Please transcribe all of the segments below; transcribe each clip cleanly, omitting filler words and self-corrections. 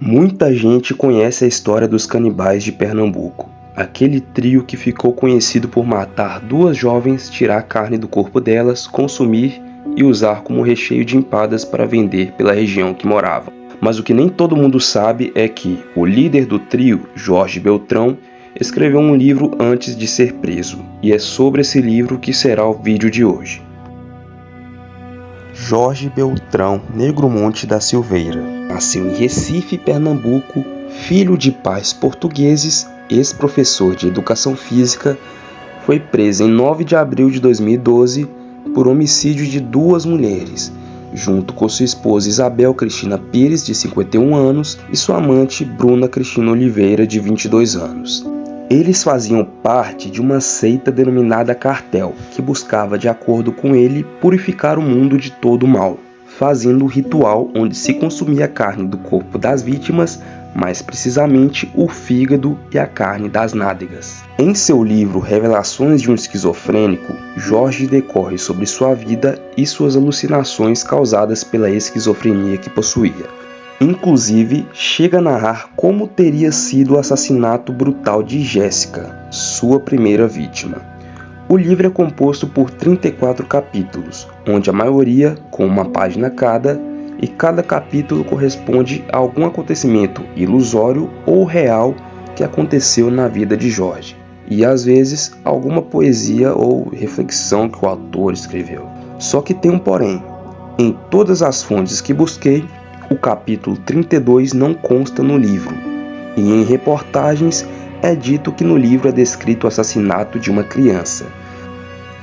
Muita gente conhece a história dos canibais de Pernambuco, aquele trio que ficou conhecido por matar duas jovens, tirar a carne do corpo delas, consumir e usar como recheio de empadas para vender pela região que moravam. Mas o que nem todo mundo sabe é que o líder do trio, Jorge Beltrão, escreveu um livro antes de ser preso, e é sobre esse livro que será o vídeo de hoje. Jorge Beltrão Negromonte da Silveira nasceu em Recife, Pernambuco, filho de pais portugueses, ex-professor de educação física. Foi preso em 9 de abril de 2012 por homicídio de duas mulheres, junto com sua esposa Isabel Cristina Pires, de 51 anos, e sua amante Bruna Cristina Oliveira, de 22 anos. Eles faziam parte de uma seita denominada Cartel, que buscava, de acordo com ele, purificar o mundo de todo o mal, fazendo um ritual onde se consumia a carne do corpo das vítimas, mais precisamente o fígado e a carne das nádegas. Em seu livro Revelações de um Esquizofrênico, Jorge decorre sobre sua vida e suas alucinações causadas pela esquizofrenia que possuía. Inclusive, chega a narrar como teria sido o assassinato brutal de Jéssica, sua primeira vítima. O livro é composto por 34 capítulos, onde a maioria com uma página cada, e cada capítulo corresponde a algum acontecimento ilusório ou real que aconteceu na vida de Jorge, e às vezes alguma poesia ou reflexão que o autor escreveu. Só que tem um porém: em todas as fontes que busquei, o capítulo 32 não consta no livro, e em reportagens é dito que no livro é descrito o assassinato de uma criança,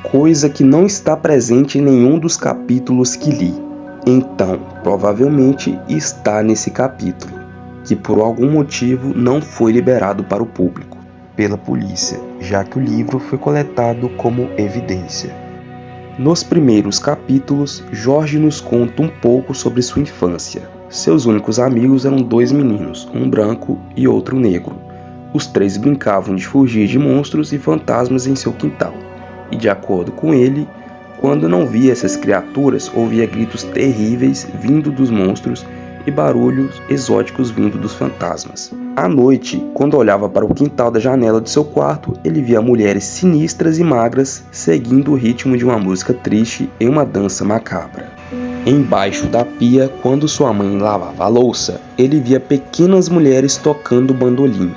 coisa que não está presente em nenhum dos capítulos que li. Então, provavelmente está nesse capítulo, que por algum motivo não foi liberado para o público pela polícia, já que o livro foi coletado como evidência. Nos primeiros capítulos, Jorge nos conta um pouco sobre sua infância. Seus únicos amigos eram dois meninos, um branco e outro negro. Os três brincavam de fugir de monstros e fantasmas em seu quintal. E de acordo com ele, quando não via essas criaturas, ouvia gritos terríveis vindo dos monstros e barulhos exóticos vindo dos fantasmas. À noite, quando olhava para o quintal da janela de seu quarto, ele via mulheres sinistras e magras seguindo o ritmo de uma música triste em uma dança macabra. Embaixo da pia, quando sua mãe lavava a louça, ele via pequenas mulheres tocando bandolim.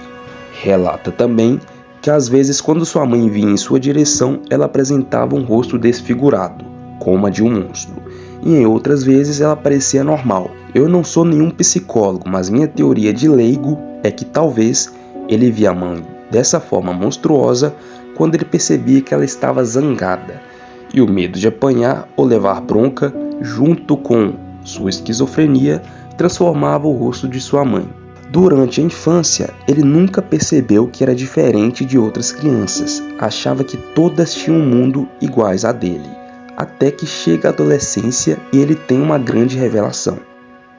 Relata também que às vezes, quando sua mãe vinha em sua direção, ela apresentava um rosto desfigurado, como a de um monstro, e em outras vezes ela parecia normal. Eu não sou nenhum psicólogo, mas minha teoria de leigo é que talvez ele via a mãe dessa forma monstruosa quando ele percebia que ela estava zangada, e o medo de apanhar ou levar bronca, junto com sua esquizofrenia, transformava o rosto de sua mãe. Durante a infância, ele nunca percebeu que era diferente de outras crianças, achava que todas tinham um mundo iguais a dele, até que chega a adolescência e ele tem uma grande revelação.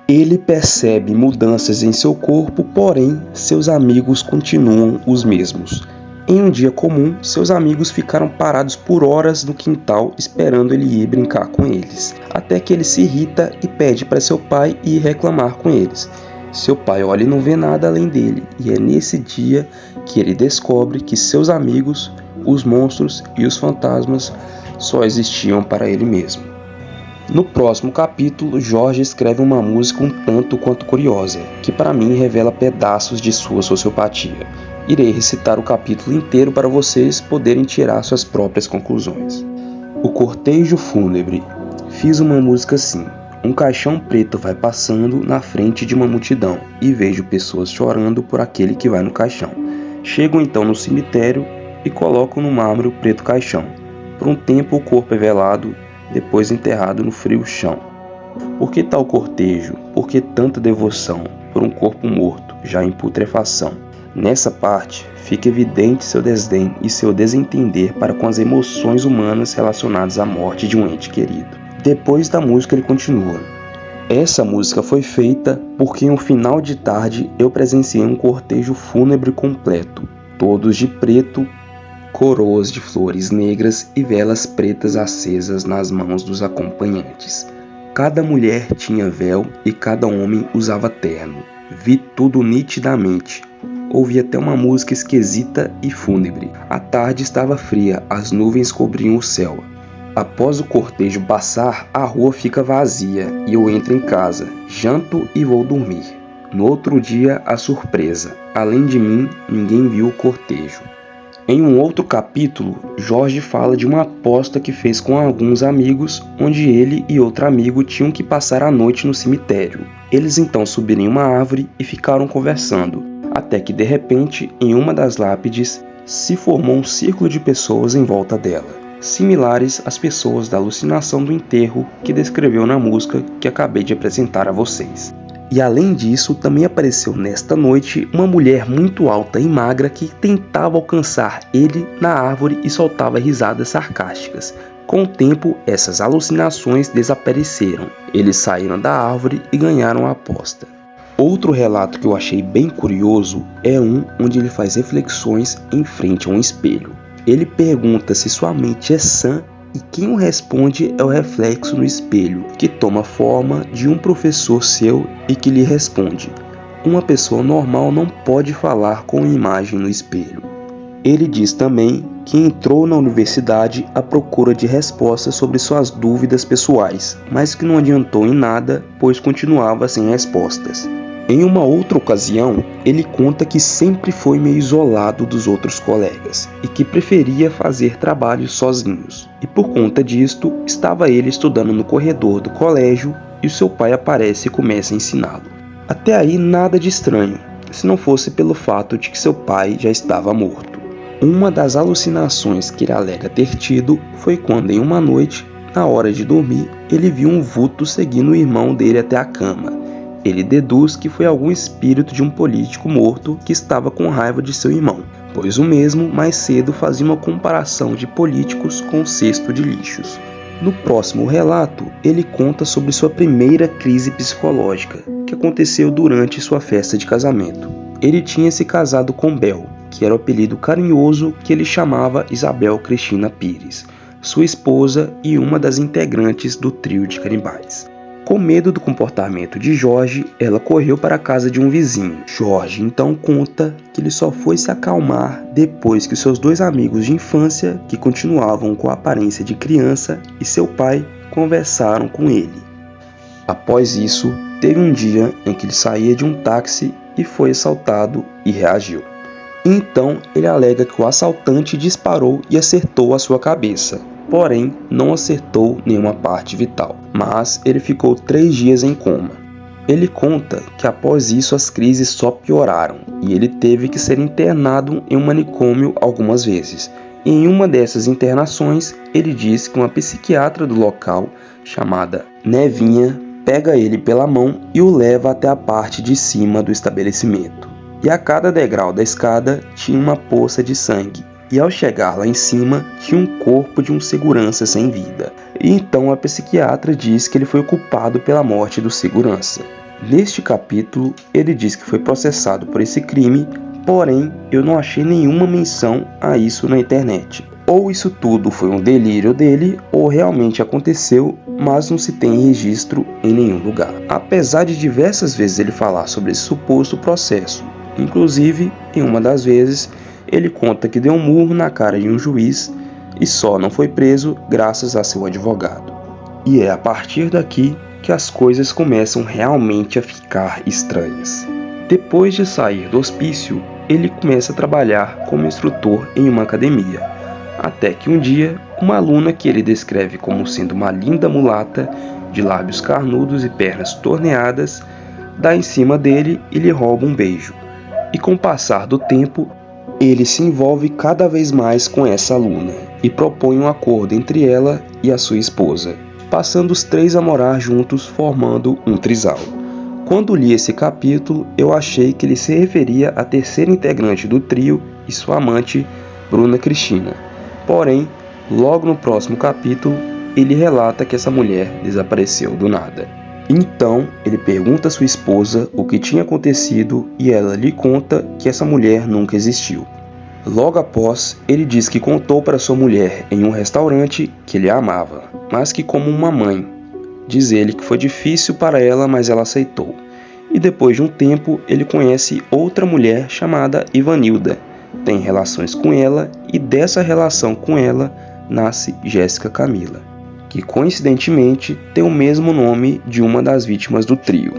Ele percebe mudanças em seu corpo, porém, seus amigos continuam os mesmos. Em um dia comum, seus amigos ficaram parados por horas no quintal esperando ele ir brincar com eles, até que ele se irrita e pede para seu pai ir reclamar com eles. Seu pai olha e não vê nada além dele, e é nesse dia que ele descobre que seus amigos, os monstros e os fantasmas só existiam para ele mesmo. No próximo capítulo, Jorge escreve uma música um tanto quanto curiosa, que para mim revela pedaços de sua sociopatia. Irei recitar o capítulo inteiro para vocês poderem tirar suas próprias conclusões. O cortejo fúnebre. Fiz uma música assim. Um caixão preto vai passando na frente de uma multidão e vejo pessoas chorando por aquele que vai no caixão. Chego então no cemitério e coloco no mármore o preto caixão. Por um tempo o corpo é velado, depois enterrado no frio chão. Por que tal cortejo? Por que tanta devoção por um corpo morto, já em putrefação? Nessa parte fica evidente seu desdém e seu desentender para com as emoções humanas relacionadas à morte de um ente querido. Depois da música ele continua. Essa música foi feita porque em um final de tarde eu presenciei um cortejo fúnebre completo, todos de preto, coroas de flores negras e velas pretas acesas nas mãos dos acompanhantes. Cada mulher tinha véu e cada homem usava terno. Vi tudo nitidamente. Ouvi até uma música esquisita e fúnebre. A tarde estava fria, as nuvens cobriam o céu. Após o cortejo passar, a rua fica vazia e eu entro em casa, janto e vou dormir. No outro dia, a surpresa. Além de mim, ninguém viu o cortejo. Em um outro capítulo, Jorge fala de uma aposta que fez com alguns amigos, onde ele e outro amigo tinham que passar a noite no cemitério. Eles então subiram em uma árvore e ficaram conversando, até que de repente, em uma das lápides, se formou um círculo de pessoas em volta dela, similares às pessoas da alucinação do enterro que descreveu na música que acabei de apresentar a vocês. E além disso, também apareceu nesta noite uma mulher muito alta e magra que tentava alcançar ele na árvore e soltava risadas sarcásticas. Com o tempo, essas alucinações desapareceram. Eles saíram da árvore e ganharam a aposta. Outro relato que eu achei bem curioso é um onde ele faz reflexões em frente a um espelho. Ele pergunta se sua mente é sã e quem o responde é o reflexo no espelho, que toma forma de um professor seu e que lhe responde: uma pessoa normal não pode falar com a imagem no espelho. Ele diz também que entrou na universidade à procura de respostas sobre suas dúvidas pessoais, mas que não adiantou em nada, pois continuava sem respostas. Em uma outra ocasião, ele conta que sempre foi meio isolado dos outros colegas e que preferia fazer trabalhos sozinhos. E por conta disto, estava ele estudando no corredor do colégio e o seu pai aparece e começa a ensiná-lo. Até aí nada de estranho, se não fosse pelo fato de que seu pai já estava morto. Uma das alucinações que ele alega ter tido foi quando em uma noite, na hora de dormir, ele viu um vulto seguindo o irmão dele até a cama. Ele deduz que foi algum espírito de um político morto que estava com raiva de seu irmão, pois o mesmo mais cedo fazia uma comparação de políticos com o cesto de lixos. No próximo relato, ele conta sobre sua primeira crise psicológica, que aconteceu durante sua festa de casamento. Ele tinha se casado com Bel, que era o apelido carinhoso que ele chamava Isabel Cristina Pires, sua esposa e uma das integrantes do trio de canibais. Com medo do comportamento de Jorge, ela correu para a casa de um vizinho. Jorge então conta que ele só foi se acalmar depois que seus dois amigos de infância, que continuavam com a aparência de criança, e seu pai conversaram com ele. Após isso, teve um dia em que ele saía de um táxi e foi assaltado e reagiu. Então, ele alega que o assaltante disparou e acertou a sua cabeça. Porém, não acertou nenhuma parte vital, mas ele ficou 3 dias em coma. Ele conta que após isso as crises só pioraram e ele teve que ser internado em um manicômio algumas vezes. Em uma dessas internações, ele diz que uma psiquiatra do local, chamada Nevinha, pega ele pela mão e o leva até a parte de cima do estabelecimento. E a cada degrau da escada tinha uma poça de sangue. E ao chegar lá em cima, tinha um corpo de um segurança sem vida. E então a psiquiatra diz que ele foi culpado pela morte do segurança. Neste capítulo, ele diz que foi processado por esse crime, porém eu não achei nenhuma menção a isso na internet. Ou isso tudo foi um delírio dele, ou realmente aconteceu, mas não se tem registro em nenhum lugar. Apesar de diversas vezes ele falar sobre esse suposto processo, inclusive, em uma das vezes, ele conta que deu um murro na cara de um juiz e só não foi preso graças a seu advogado. E é a partir daqui que as coisas começam realmente a ficar estranhas. Depois de sair do hospício, ele começa a trabalhar como instrutor em uma academia, até que um dia, uma aluna que ele descreve como sendo uma linda mulata, de lábios carnudos e pernas torneadas, dá em cima dele e lhe rouba um beijo. E com o passar do tempo, ele se envolve cada vez mais com essa aluna e propõe um acordo entre ela e a sua esposa, passando os 3 a morar juntos formando um trisal. Quando li esse capítulo, eu achei que ele se referia à terceira integrante do trio e sua amante, Bruna Cristina. Porém, logo no próximo capítulo, ele relata que essa mulher desapareceu do nada. Então, ele pergunta a sua esposa o que tinha acontecido e ela lhe conta que essa mulher nunca existiu. Logo após, ele diz que contou para sua mulher em um restaurante que ele a amava, mas que como uma mãe. Diz ele que foi difícil para ela, mas ela aceitou. E depois de um tempo, ele conhece outra mulher chamada Ivanilda, tem relações com ela e dessa relação com ela nasce Jéssica Camila, que coincidentemente tem o mesmo nome de uma das vítimas do trio.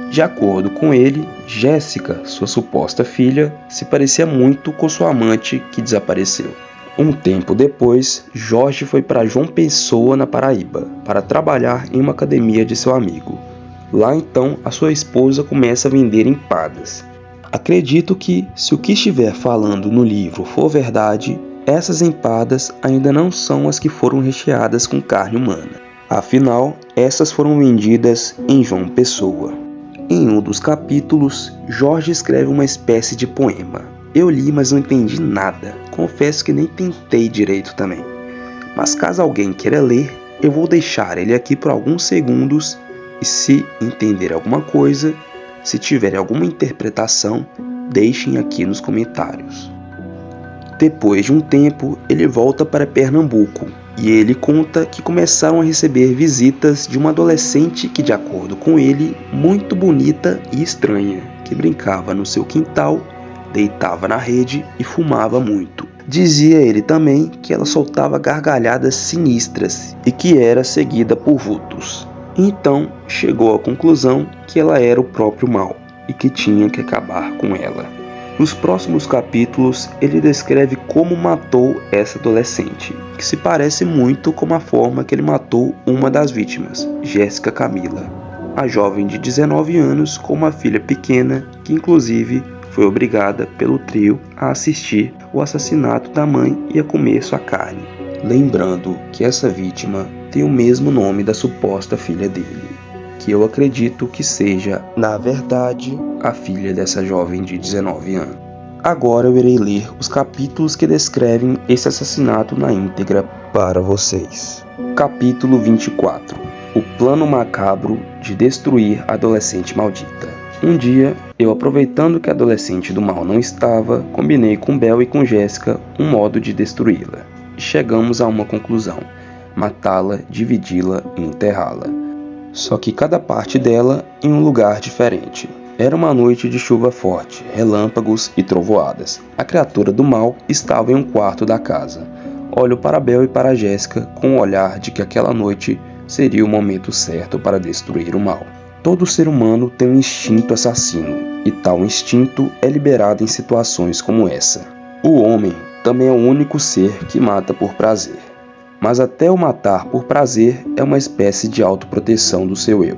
De acordo com ele, Jéssica, sua suposta filha, se parecia muito com sua amante que desapareceu. Um tempo depois, Jorge foi para João Pessoa, na Paraíba, para trabalhar em uma academia de seu amigo. Lá então, a sua esposa começa a vender empadas. Acredito que, se o que estiver falando no livro for verdade, essas empadas ainda não são as que foram recheadas com carne humana. Afinal, essas foram vendidas em João Pessoa. Em um dos capítulos, Jorge escreve uma espécie de poema. Eu li, mas não entendi nada. Confesso que nem tentei direito também. Mas caso alguém queira ler, eu vou deixar ele aqui por alguns segundos e se entender alguma coisa, se tiver alguma interpretação, deixem aqui nos comentários. Depois de um tempo, ele volta para Pernambuco e ele conta que começaram a receber visitas de uma adolescente que, de acordo com ele, muito bonita e estranha, que brincava no seu quintal, deitava na rede e fumava muito. Dizia ele também que ela soltava gargalhadas sinistras e que era seguida por vultos. Então chegou à conclusão que ela era o próprio mal e que tinha que acabar com ela. Nos próximos capítulos, ele descreve como matou essa adolescente, que se parece muito com a forma que ele matou uma das vítimas, Jéssica Camila, a jovem de 19 anos com uma filha pequena que inclusive foi obrigada pelo trio a assistir o assassinato da mãe e a comer sua carne. Lembrando que essa vítima tem o mesmo nome da suposta filha dele, que eu acredito que seja, na verdade, a filha dessa jovem de 19 anos. Agora eu irei ler os capítulos que descrevem esse assassinato na íntegra para vocês. Capítulo 24. O plano macabro de destruir a adolescente maldita. Um dia, eu aproveitando que a adolescente do mal não estava, combinei com Bel e com Jéssica um modo de destruí-la. E chegamos a uma conclusão: matá-la, dividi-la e enterrá-la. Só que cada parte dela em um lugar diferente. Era uma noite de chuva forte, relâmpagos e trovoadas. A criatura do mal estava em um quarto da casa. Olho para Bel e para Jéssica com o olhar de que aquela noite seria o momento certo para destruir o mal. Todo ser humano tem um instinto assassino, e tal instinto é liberado em situações como essa. O homem também é o único ser que mata por prazer. Mas até o matar por prazer é uma espécie de autoproteção do seu eu,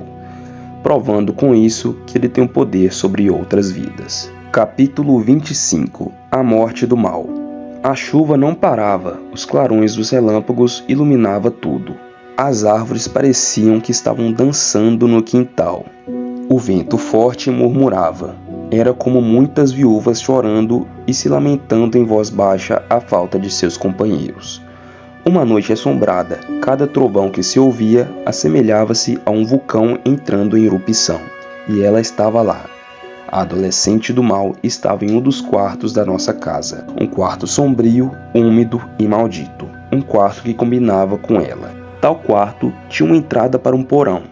provando com isso que ele tem um poder sobre outras vidas. Capítulo 25. A morte do mal. A chuva não parava, os clarões dos relâmpagos iluminavam tudo. As árvores pareciam que estavam dançando no quintal. O vento forte murmurava. Era como muitas viúvas chorando e se lamentando em voz baixa a falta de seus companheiros. Uma noite assombrada, cada trovão que se ouvia assemelhava-se a um vulcão entrando em erupção. E ela estava lá. A adolescente do mal estava em um dos quartos da nossa casa. Um quarto sombrio, úmido e maldito. Um quarto que combinava com ela. Tal quarto tinha uma entrada para um porão.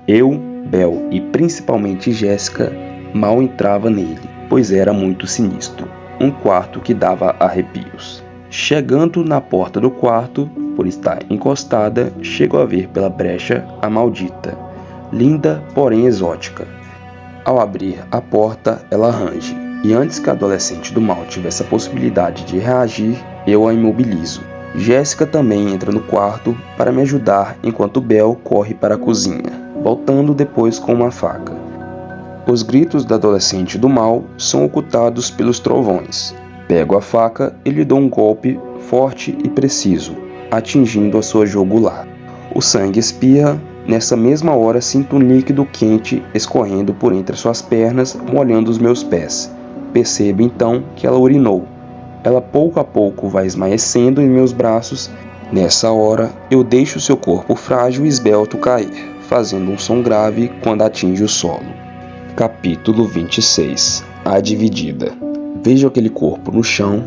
Eu, Bel e principalmente Jéssica mal entrava nele, pois era muito sinistro. Um quarto que dava arrepios. Chegando na porta do quarto, por estar encostada, chego a ver pela brecha a maldita, linda porém exótica. Ao abrir a porta, ela range, e antes que a adolescente do mal tivesse a possibilidade de reagir, eu a imobilizo. Jéssica também entra no quarto para me ajudar enquanto Bel corre para a cozinha, voltando depois com uma faca. Os gritos da adolescente do mal são ocultados pelos trovões. Pego a faca e lhe dou um golpe forte e preciso, atingindo a sua jugular. O sangue espirra. Nessa mesma hora sinto um líquido quente escorrendo por entre suas pernas, molhando os meus pés. Percebo então que ela urinou. Ela pouco a pouco vai esmaecendo em meus braços. Nessa hora, eu deixo seu corpo frágil e esbelto cair, fazendo um som grave quando atinge o solo. Capítulo 26. A dividida. Vejo aquele corpo no chão.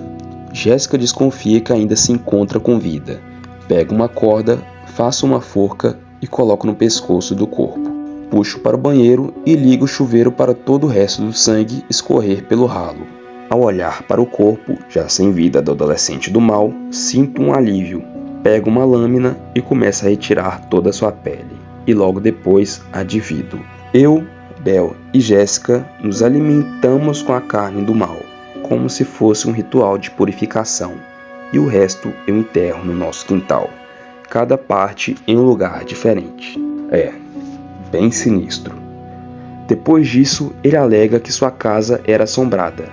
Jéssica desconfia que ainda se encontra com vida. Pego uma corda, faço uma forca e coloco no pescoço do corpo. Puxo para o banheiro e ligo o chuveiro para todo o resto do sangue escorrer pelo ralo. Ao olhar para o corpo, já sem vida do adolescente do mal, sinto um alívio. Pego uma lâmina e começo a retirar toda a sua pele. E logo depois a divido. Eu, Bel e Jéssica nos alimentamos com a carne do mal, como se fosse um ritual de purificação. E o resto eu enterro no nosso quintal. Cada parte em um lugar diferente. Bem sinistro. Depois disso, ele alega que sua casa era assombrada,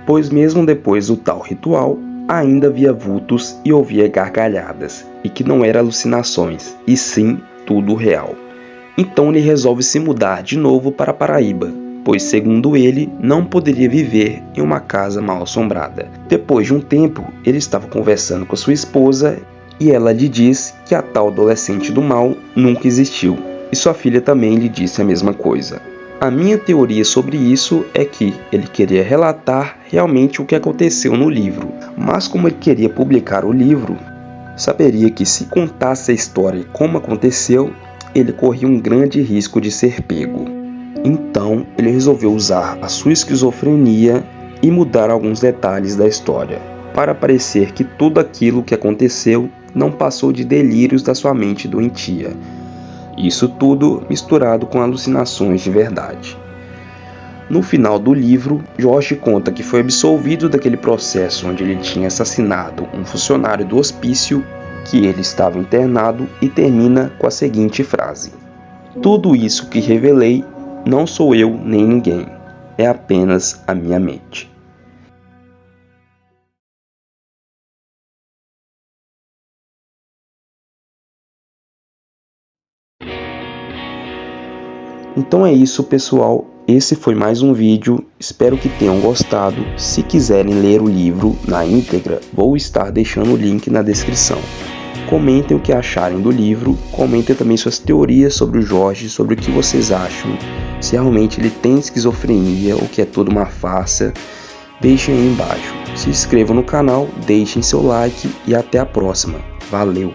pois mesmo depois do tal ritual, ainda via vultos e ouvia gargalhadas, e que não eram alucinações, e sim tudo real. Então ele resolve se mudar de novo para Paraíba, pois segundo ele, não poderia viver em uma casa mal assombrada. Depois de um tempo, ele estava conversando com sua esposa, e ela lhe diz que a tal adolescente do mal nunca existiu, e sua filha também lhe disse a mesma coisa. A minha teoria sobre isso é que ele queria relatar realmente o que aconteceu no livro, mas como ele queria publicar o livro, saberia que se contasse a história como aconteceu, ele corria um grande risco de ser pego. Então ele resolveu usar a sua esquizofrenia e mudar alguns detalhes da história, para parecer que tudo aquilo que aconteceu não passou de delírios da sua mente doentia. Isso tudo misturado com alucinações de verdade. No final do livro, Jorge conta que foi absolvido daquele processo onde ele tinha assassinado um funcionário do hospício, que ele estava internado, e termina com a seguinte frase: "Tudo isso que revelei não sou eu nem ninguém, é apenas a minha mente." Então é isso, pessoal, esse foi mais um vídeo, espero que tenham gostado. Se quiserem ler o livro na íntegra, vou estar deixando o link na descrição. Comentem o que acharem do livro, comentem também suas teorias sobre o Jorge, sobre o que vocês acham, se realmente ele tem esquizofrenia ou que é tudo uma farsa, deixem aí embaixo. Se inscrevam no canal, deixem seu like e até a próxima. Valeu!